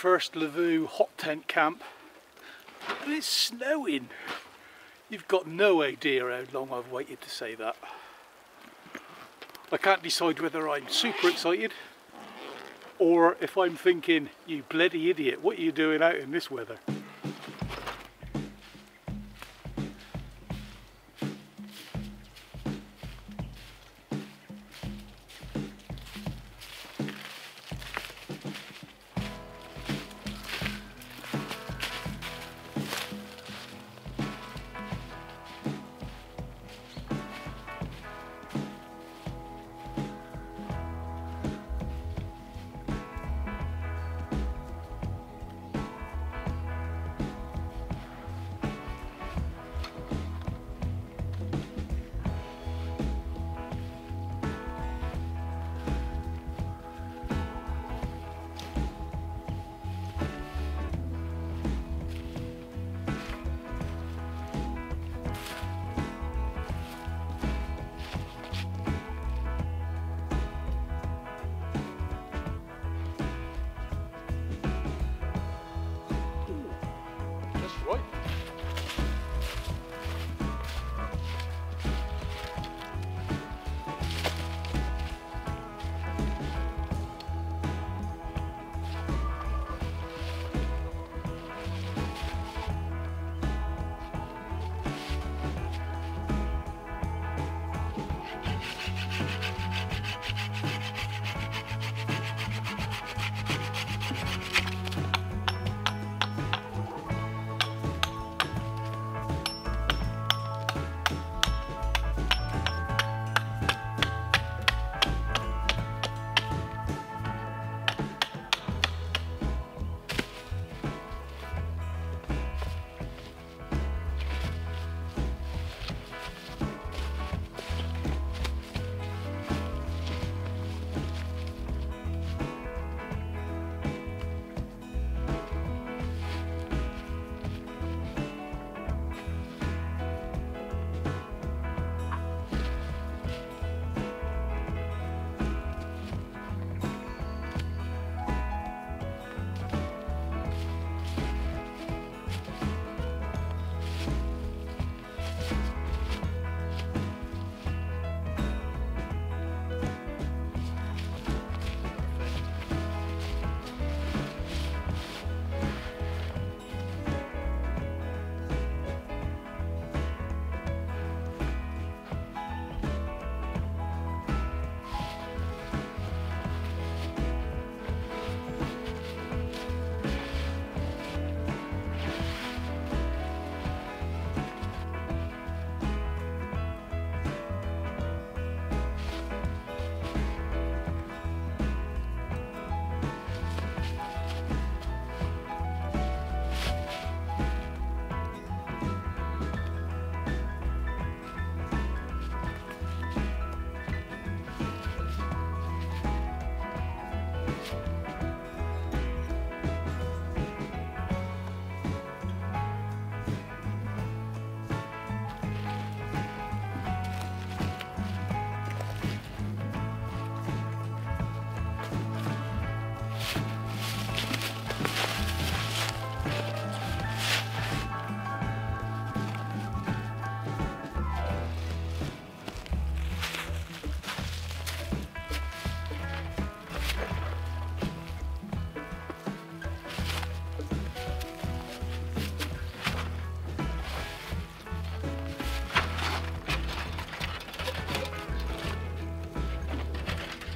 first Lavoo hot tent camp and it's snowing. You've got no idea how long I've waited to say that. I can't decide whether I'm super excited or if I'm thinking, you bloody idiot, what are you doing out in this weather?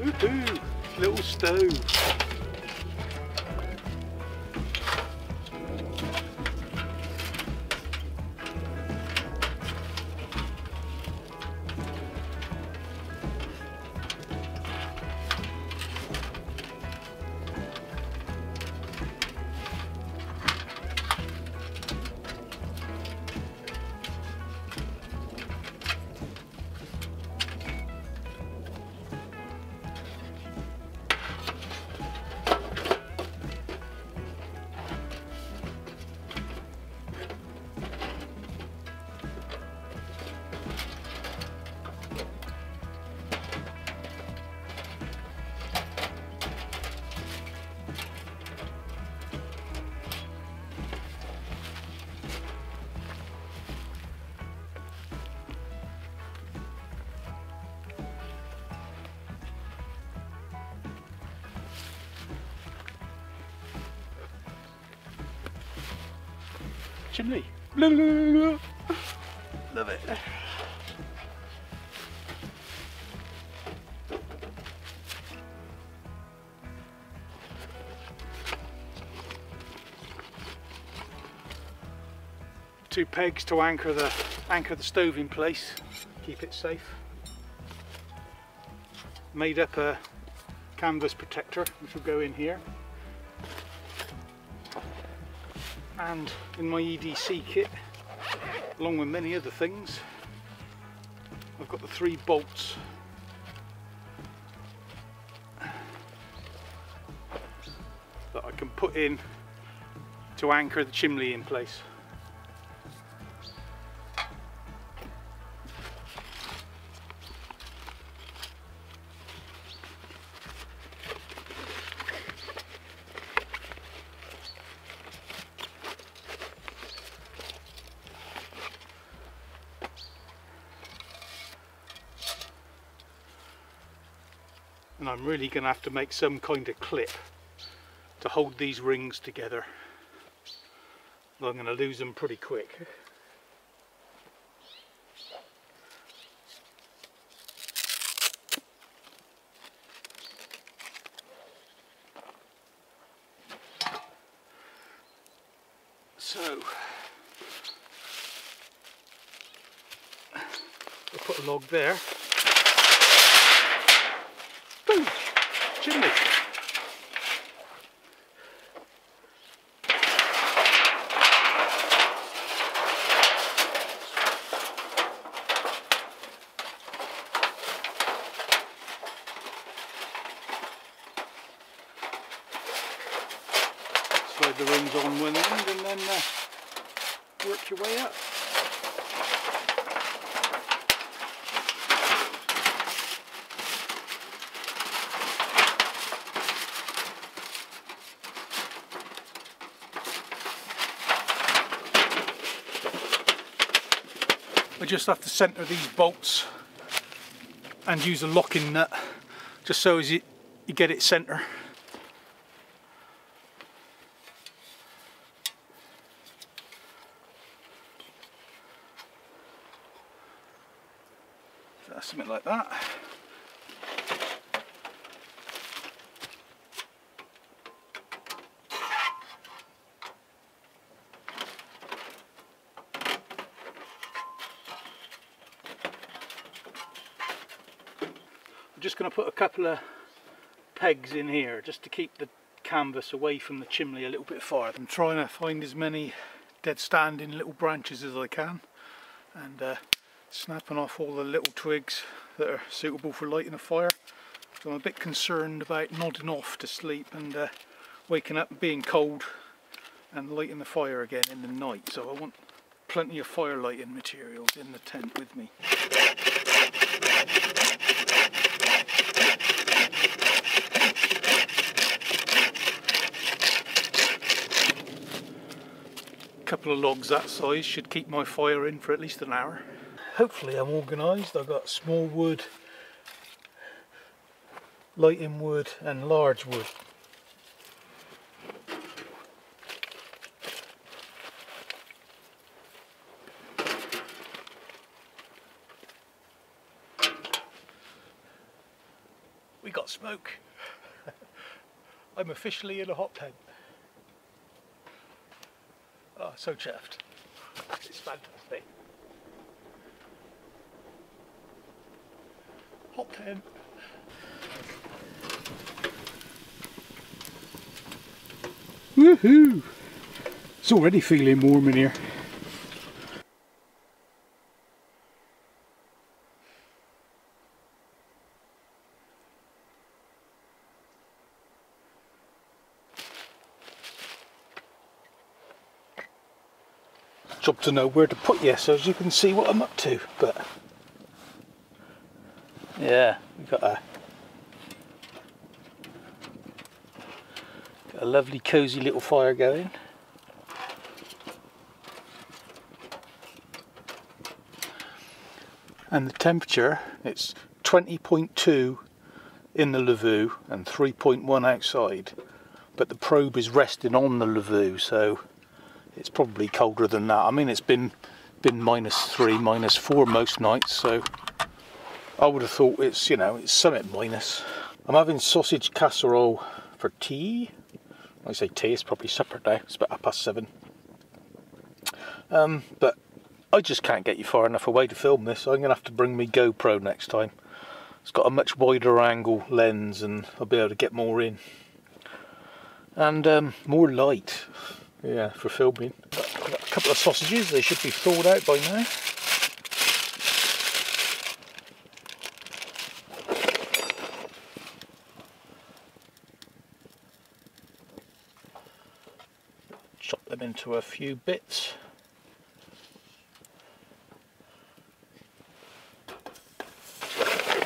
Woohoo! Little stove. chimney. Love it. Two pegs to anchor the stove in place, keep it safe. Made up a canvas protector which will go in here. And in my EDC kit, along with many other things, I've got the 3 bolts that I can put in to anchor the chimney in place. And I'm really going to have to make some kind of clip to hold these rings together. I'm going to lose them pretty quick. So I'll put a log there. Boom! Chimney! Slide the rings on one end and then work your way up. I just have to centre these bolts and use a locking nut just so as you get it centre. So that's something like that. I'm just going to put a couple of pegs in here just to keep the canvas away from the chimney a little bit farther. I'm trying to find as many dead standing little branches as I can and snapping off all the little twigs that are suitable for lighting a fire. So I'm a bit concerned about nodding off to sleep and waking up and being cold and lighting the fire again in the night. So I want plenty of fire lighting materials in the tent with me. A couple of logs that size should keep my fire in for at least an hour. Hopefully I'm organised. I've got small wood, lighting wood and large wood. We got smoke. I'm officially in a hot tent. Oh, so chuffed. It's fantastic. Hot tent. Woohoo! It's already feeling warm in here. Job to know where to put you so as you can see what I'm up to, but yeah, we've got a lovely cosy little fire going. And the temperature, it's 20.2 in the Lavoo and 3.1 outside, but the probe is resting on the Lavoo, so It's probably colder than that. I mean, it's been -3, -4 most nights, so I would have thought it's, you know, it's something minus. I'm having sausage casserole for tea. When I say tea, it's probably supper now. It's about 7:30. But I just can't get you far enough away to film this. So I'm going to have to bring me GoPro next time. It's got a much wider angle lens and I'll be able to get more in. And more light, yeah, for filming. I've got a couple of sausages, they should be thawed out by now. Chop them into a few bits.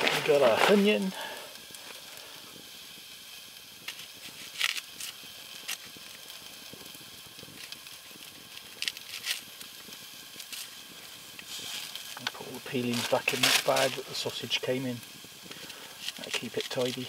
We've got our onion. Put all the peelings back in that bag that the sausage came in. That'll keep it tidy.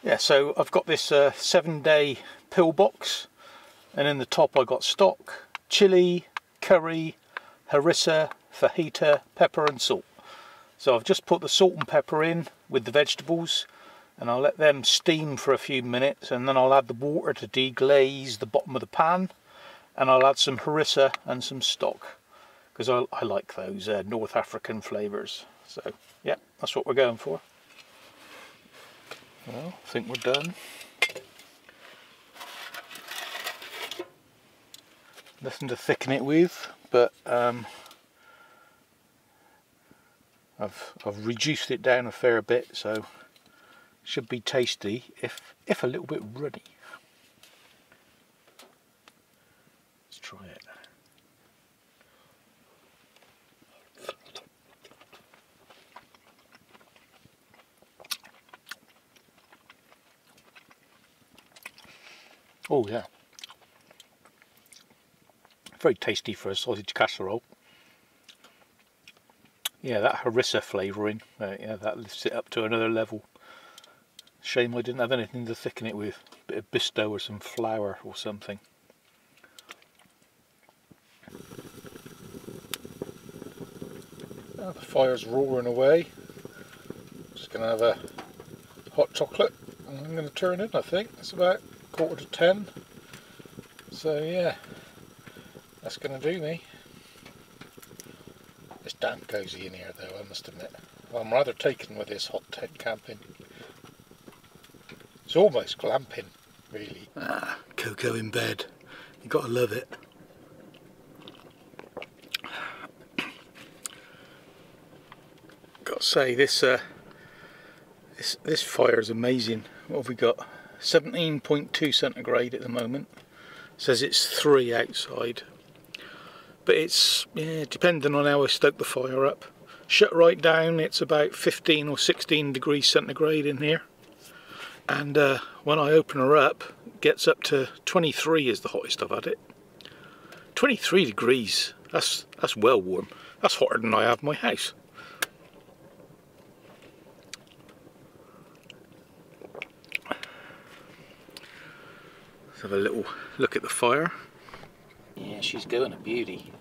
Yeah, so I've got this 7-day pillbox, and in the top I got stock, chili, curry, harissa, fajita, pepper and salt. So I've just put the salt and pepper in with the vegetables, and I'll let them steam for a few minutes, and then I'll add the water to deglaze the bottom of the pan, and I'll add some harissa and some stock, because I like those North African flavours. So yeah, that's what we're going for. Well, I think we're done. Nothing to thicken it with, but I've reduced it down a fair bit, so it should be tasty, if a little bit runny. Let's try it. Oh yeah, very tasty for a sausage casserole. Yeah, that harissa flavouring, yeah, that lifts it up to another level. Shame I didn't have anything to thicken it with, a bit of Bisto or some flour or something. Now the fire's roaring away. Just going to have a hot chocolate and I'm going to turn in, I think. It's about 9:45. So yeah, that's going to do me. It's damn cosy in here though, I must admit. I'm rather taken with this hot tent camping. It's almost glamping, really. Ah, cocoa in bed. You gotta love it. Gotta say, this fire is amazing. What have we got? 17.2 centigrade at the moment. Says it's 3 outside. But it's, yeah, depending on how I stoke the fire up. Shut right down, it's about 15 or 16 degrees centigrade in here. And when I open her up, it gets up to 23 is the hottest I've had it. 23 degrees, that's well warm. That's hotter than I have my house. Let's have a little look at the fire. Yeah, she's going a beauty.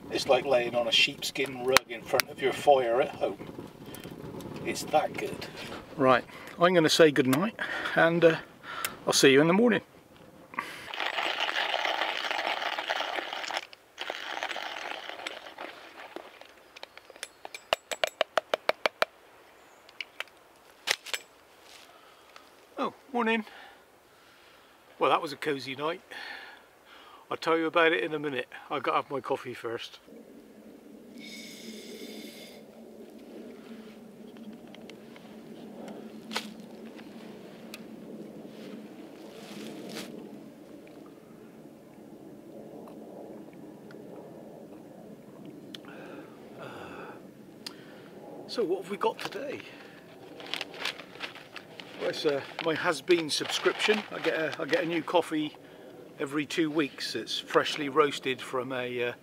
It's like laying on a sheepskin rug in front of your fire at home. It's that good. Right, I'm going to say goodnight, and I'll see you in the morning. Morning. Well, that was a cosy night. I'll tell you about it in a minute. I've got to have my coffee first. So what have we got today? Well, it's my has-been subscription. I get a new coffee every 2 weeks. It's freshly roasted from a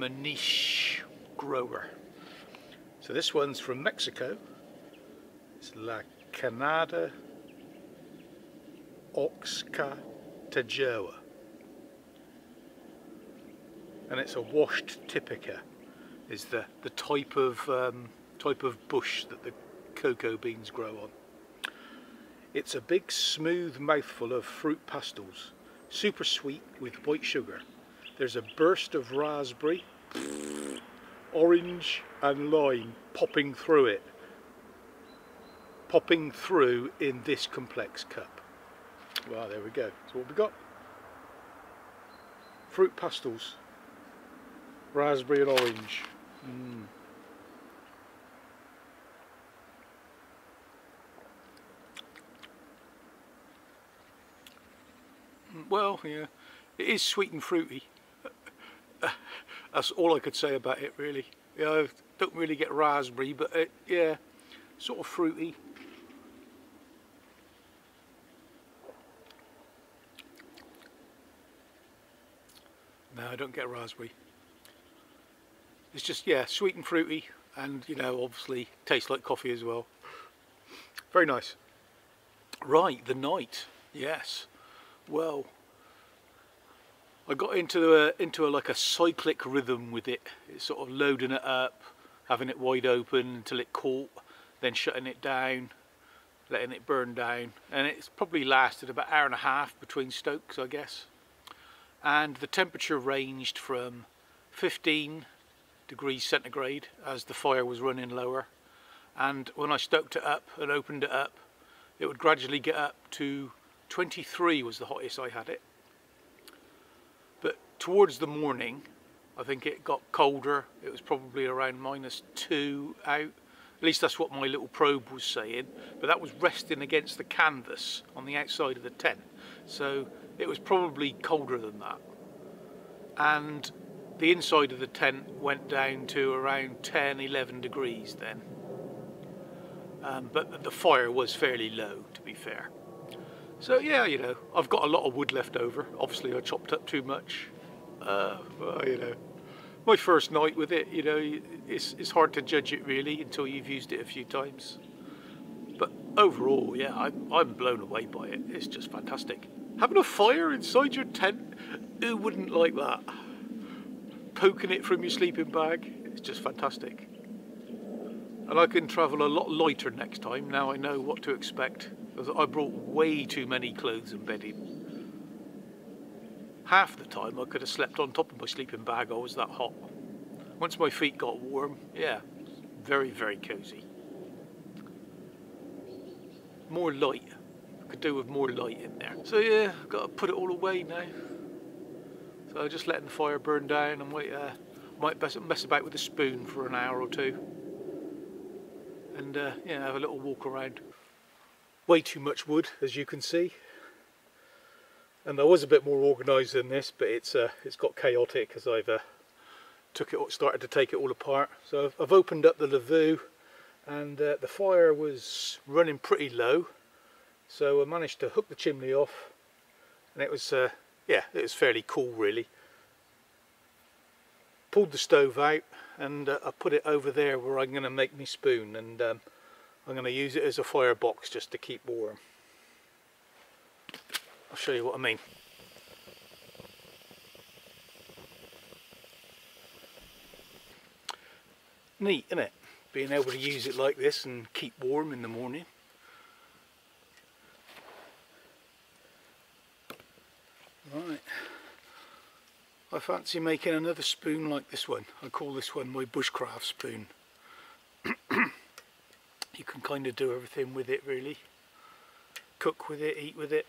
niche grower. So this one's from Mexico. It's La Canada Oaxaca, and it's a washed typica. Is the type of bush that the cocoa beans grow on. It's a big smooth mouthful of fruit pastels, super sweet with white sugar. There's a burst of raspberry, orange and lime popping through it. Popping through in this complex cup. Well, there we go. So what we got? Fruit pastels, raspberry and orange. Well, yeah, it is sweet and fruity. That's all I could say about it, really. Yeah, I don't really get raspberry, but yeah, sort of fruity. No, I don't get raspberry. It's just, yeah, sweet and fruity, and you know, obviously tastes like coffee as well. Very nice. Right, the night. Yes. Well, I got into like a cyclic rhythm with it. It's sort of loading it up, having it wide open until it caught, then shutting it down, letting it burn down, and it's probably lasted about 1.5 hours between stokes, I guess. And the temperature ranged from 15 degrees centigrade as the fire was running lower, and when I stoked it up and opened it up, it would gradually get up to 23 was the hottest I had it. But towards the morning, I think it got colder. It was probably around -2 out. At least that's what my little probe was saying. But that was resting against the canvas on the outside of the tent. So it was probably colder than that. And the inside of the tent went down to around 10, 11 degrees then. But the fire was fairly low, to be fair. So yeah, you know, I've got a lot of wood left over. Obviously I chopped up too much. Well, you know, my first night with it, you know, it's hard to judge it really until you've used it a few times. But overall, yeah, I'm blown away by it. It's just fantastic. Having a fire inside your tent, who wouldn't like that? Poking it from your sleeping bag, it's just fantastic. And I can travel a lot lighter next time, now I know what to expect. I brought way too many clothes and bedding. Half the time I could have slept on top of my sleeping bag, I was that hot. Once my feet got warm, yeah, very, very cosy. More light, I could do with more light in there. So yeah, I've got to put it all away now. So I'm just letting the fire burn down and might mess about with a spoon for an hour or two. And yeah, have a little walk around. Way too much wood, as you can see. And I was a bit more organised than this, but it's got chaotic as I've started to take it all apart. So I've opened up the Lavoo, and the fire was running pretty low. So I managed to hook the chimney off, and it was yeah, it was fairly cool really. Pulled the stove out, and I put it over there where I'm going to make me spoon, and I'm going to use it as a firebox just to keep warm. I'll show you what I mean. Neat, isn't it? Being able to use it like this and keep warm in the morning. Right. I fancy making another spoon like this one. I call this one my bushcraft spoon. You can kind of do everything with it really. cook with it, eat with it.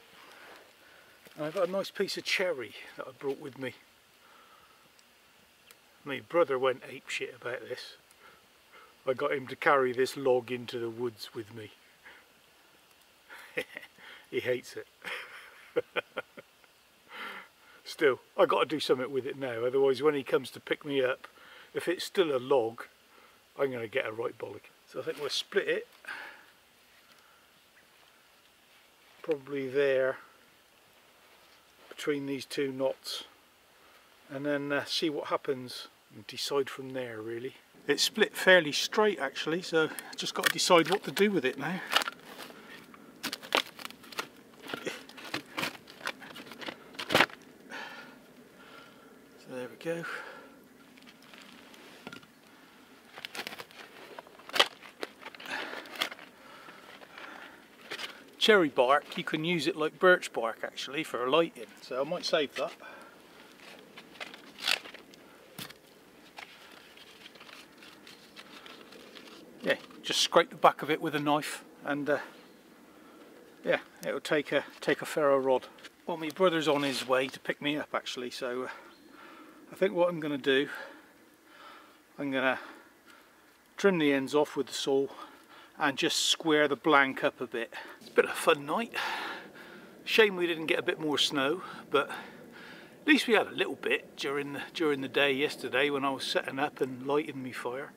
And I've got a nice piece of cherry that I brought with me. My brother went apeshit about this. I got him to carry this log into the woods with me. He hates it. Still, I got to do something with it now, otherwise when he comes to pick me up, if it's still a log, I'm going to get a right bollock. So I think we'll split it, probably there, between these two knots, and then see what happens and decide from there really. It's split fairly straight actually, so I just got to decide what to do with it now. So there we go. Cherry bark, you can use it like birch bark actually for lighting, so I might save that. Yeah, just scrape the back of it with a knife and yeah, it'll take a ferro rod. Well, my brother's on his way to pick me up actually, so I think what I'm going to do, I'm going to trim the ends off with the saw and just square the blank up a bit. It's been a fun night. Shame we didn't get a bit more snow, but at least we had a little bit during the day yesterday when I was setting up and lighting my fire.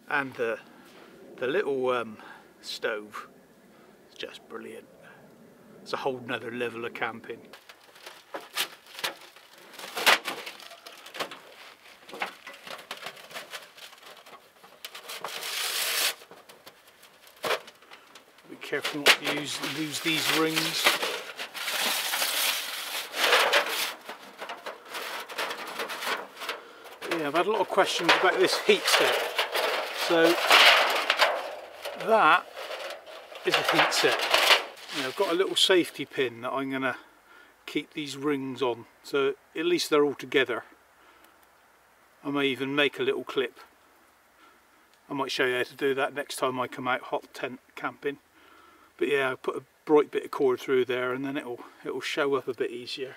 And the little stove is just brilliant. It's a whole nother level of camping. Be careful not to lose these rings. But yeah, I've had a lot of questions about this heat set. So that is a heat set. Now, I've got a little safety pin that I'm going to keep these rings on, so at least they're all together. I may even make a little clip. I might show you how to do that next time I come out hot tent camping. But yeah, I'll put a bright bit of cord through there and then it'll show up a bit easier.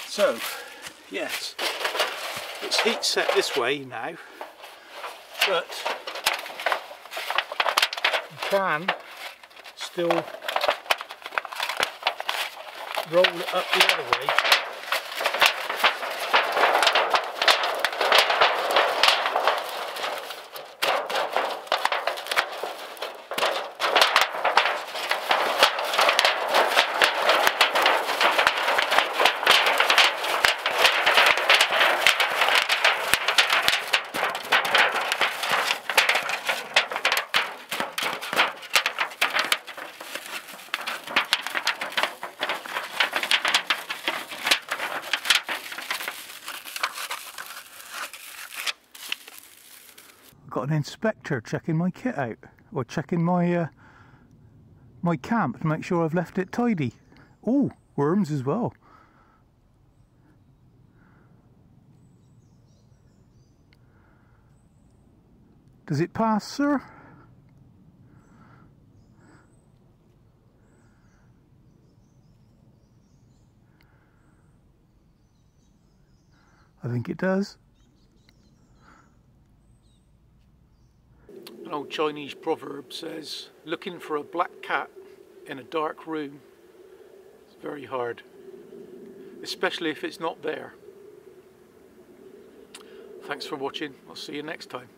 So yes, it's heat set this way now, but you can still roll it up the other way. Got an inspector checking my kit out, or checking my my camp to make sure I've left it tidy. Oh, worms as well. Does it pass, sir? I think it does. An old Chinese proverb says, looking for a black cat in a dark room is very hard, especially if it's not there. Thanks for watching. I'll see you next time.